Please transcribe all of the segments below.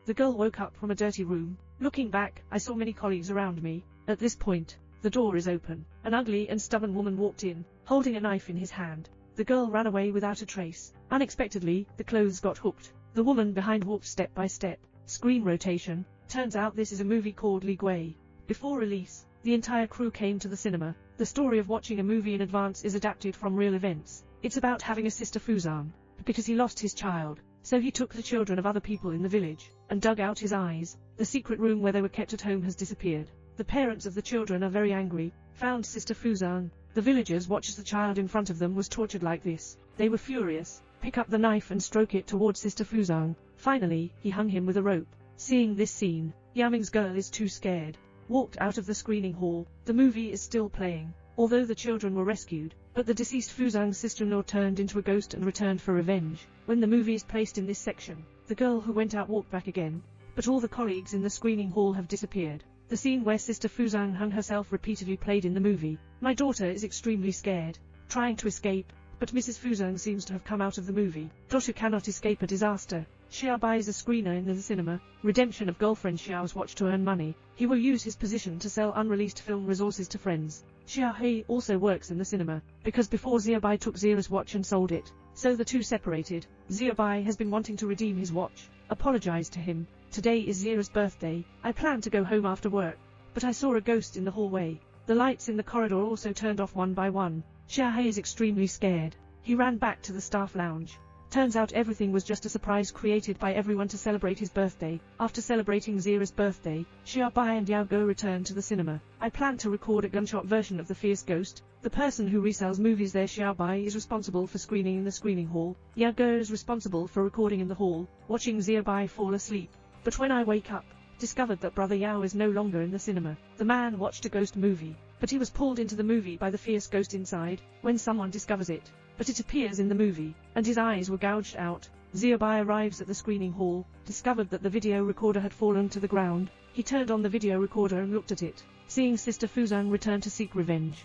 The girl woke up from a dirty room. Looking back, I saw many colleagues around me. At this point, the door is open. An ugly and stubborn woman walked in, holding a knife in his hand. The girl ran away without a trace. Unexpectedly, the clothes got hooked. The woman behind walked step by step. Screen rotation. Turns out this is a movie called Li Gui. Before release, the entire crew came to the cinema. The story of watching a movie in advance is adapted from real events. It's about having a Sister Fuzang. Because he lost his child, so he took the children of other people in the village, and dug out his eyes. The secret room where they were kept at home has disappeared. The parents of the children are very angry, found Sister Fuzang. The villagers watch as the child in front of them was tortured like this. They were furious, pick up the knife and stroke it towards Sister Fuzang. Finally, he hung him with a rope. Seeing this scene, Yaming's girl is too scared. Walked out of the screening hall. The movie is still playing, although the children were rescued, but the deceased Fuzang's sister-in-law turned into a ghost and returned for revenge. When the movie is placed in this section, the girl who went out walked back again, but all the colleagues in the screening hall have disappeared. The scene where Sister Fuzang hung herself repeatedly played in the movie. My daughter is extremely scared, trying to escape, but Mrs. Fuzang seems to have come out of the movie. Daughter cannot escape a disaster. Xiaobai is a screener in the cinema. Redemption of girlfriend Xiao's watch to earn money. He will use his position to sell unreleased film resources to friends. Xiaohei also works in the cinema, because before Xiaobai took Zira's watch and sold it, so the two separated. Xiaobai has been wanting to redeem his watch. Apologize to him. Today is Zira's birthday. I planned to go home after work, but I saw a ghost in the hallway. The lights in the corridor also turned off one by one. Xiaohei is extremely scared. He ran back to the staff lounge. Turns out everything was just a surprise created by everyone to celebrate his birthday. After celebrating Zira's birthday, Xiaobai and Yao Go returned to the cinema. I planned to record a gunshot version of The Fierce Ghost. The person who resells movies there, Xiaobai, is responsible for screening in the screening hall. Yao Go is responsible for recording in the hall, watching Xiaobai fall asleep. But when I wake up, discovered that Brother Yao is no longer in the cinema. The man watched a ghost movie, but he was pulled into the movie by the fierce ghost inside, when someone discovers it. But it appears in the movie, and his eyes were gouged out. Xiaobai arrives at the screening hall, discovered that the video recorder had fallen to the ground. He turned on the video recorder and looked at it, seeing Sister Fuzang return to seek revenge.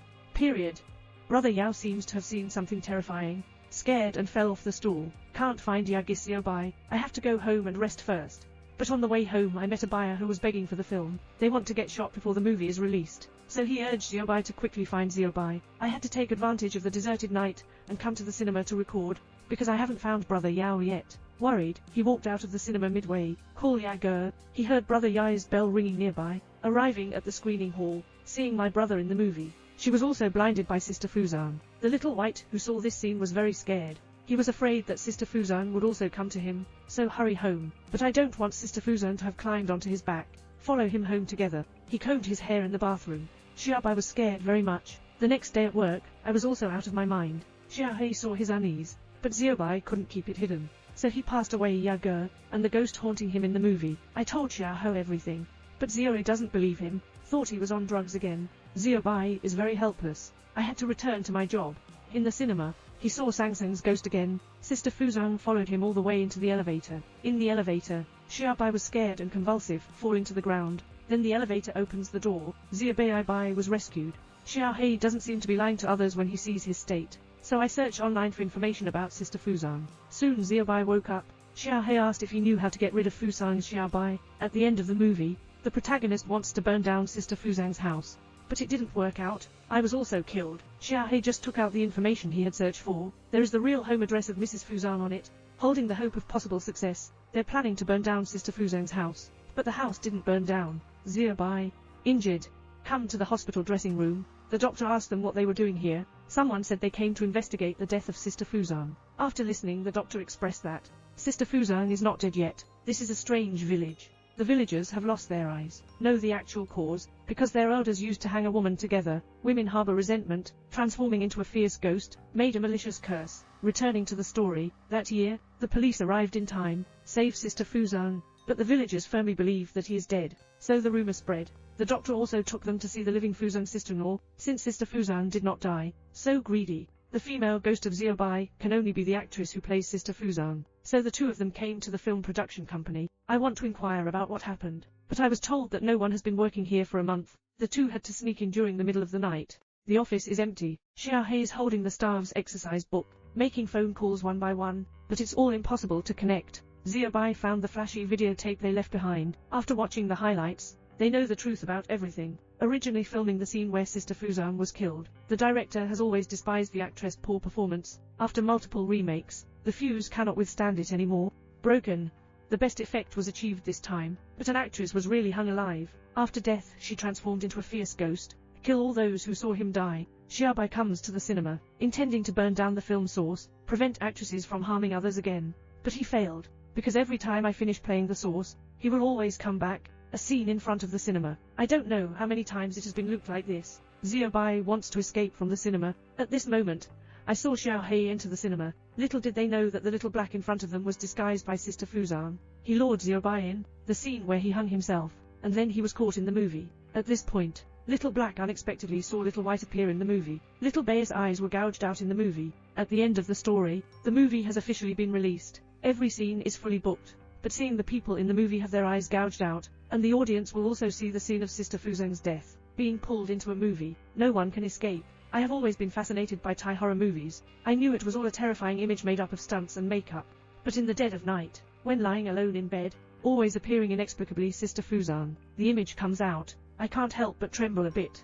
Brother Yao seems to have seen something terrifying, scared and fell off the stool. Can't find Yagis Xiaobai. I have to go home and rest first. But on the way home I met a buyer who was begging for the film. They want to get shot before the movie is released. So he urged Xiaobai to quickly find Xiaobai. I had to take advantage of the deserted night and come to the cinema to record, because I haven't found Brother Yao yet. Worried, he walked out of the cinema midway. Call Yager. He heard Brother Yao's bell ringing nearby. Arriving at the screening hall, seeing my brother in the movie. She was also blinded by Sister Fuzang. The little white who saw this scene was very scared. He was afraid that Sister Fuzang would also come to him, so hurry home. But I don't want Sister Fuzang to have climbed onto his back. Follow him home together. He combed his hair in the bathroom. Xiaobai was scared very much. The next day at work, I was also out of my mind. Xiaohei saw his unease, but Xiaobai couldn't keep it hidden. So he passed away Yager, and the ghost haunting him in the movie. I told Xiaohei everything, but Xiaohei doesn't believe him, thought he was on drugs again. Xiaobai is very helpless. I had to return to my job. In the cinema, he saw Sangsang's ghost again. Sister Fuzang followed him all the way into the elevator. In the elevator, Xiaobai was scared and convulsive, falling to the ground. Then the elevator opens the door. Xiaobai was rescued. Xiaohei doesn't seem to be lying to others when he sees his state. So I searched online for information about Sister Fuzang. Soon Xiaobai woke up. Xiaohei asked if he knew how to get rid of Fuzang's Xiaobai. At the end of the movie, the protagonist wants to burn down Sister Fuzang's house. But it didn't work out. I was also killed. Xiaohei just took out the information he had searched for. There is the real home address of Mrs. Fuzang on it. Holding the hope of possible success, they're planning to burn down Sister Fuzang's house. But the house didn't burn down. Xiaobai, injured, come to the hospital dressing room. The doctor asked them what they were doing here. Someone said they came to investigate the death of Sister Fuzang. After listening, the doctor expressed that Sister Fuzang is not dead yet. This is a strange village. The villagers have lost their eyes. Know the actual cause, because their elders used to hang a woman together. Women harbor resentment, transforming into a fierce ghost, made a malicious curse. Returning to the story, that year, the police arrived in time, saved Sister Fuzang, but the villagers firmly believe that he is dead. So the rumor spread. The doctor also took them to see the living Fuzang's sister-in-law, since Sister Fuzang did not die. So greedy. The female ghost of Xiaobai can only be the actress who plays Sister Fuzang. So the two of them came to the film production company. I want to inquire about what happened, but I was told that no one has been working here for a month. The two had to sneak in during the middle of the night. The office is empty. Xiaohei is holding the staff's exercise book, making phone calls one by one, but it's all impossible to connect. Xiaobai found the flashy videotape they left behind. After watching the highlights, they know the truth about everything. Originally filming the scene where Sister Fuzan was killed, the director has always despised the actress' poor performance. After multiple remakes, the fuse cannot withstand it anymore. Broken. The best effect was achieved this time, but an actress was really hung alive. After death, she transformed into a fierce ghost. Kill all those who saw him die. Xiaobai comes to the cinema, intending to burn down the film source, prevent actresses from harming others again. But he failed, because every time I finish playing the source, he will always come back. A scene in front of the cinema. I don't know how many times it has been looped like this. Xiaobai wants to escape from the cinema. At this moment, I saw Xiao Hei enter the cinema. Little did they know that the little black in front of them was disguised by Sister Fuzan. He lured Xiaobai in, the scene where he hung himself, and then he was caught in the movie. At this point, Little Black unexpectedly saw Little White appear in the movie. Little Bei's eyes were gouged out in the movie. At the end of the story, the movie has officially been released. Every scene is fully booked, but seeing the people in the movie have their eyes gouged out, and the audience will also see the scene of Sister Fuzan's death, being pulled into a movie. No one can escape. I have always been fascinated by Thai horror movies. I knew it was all a terrifying image made up of stunts and makeup. But in the dead of night, when lying alone in bed, always appearing inexplicably Sister Fuzan, the image comes out. I can't help but tremble a bit.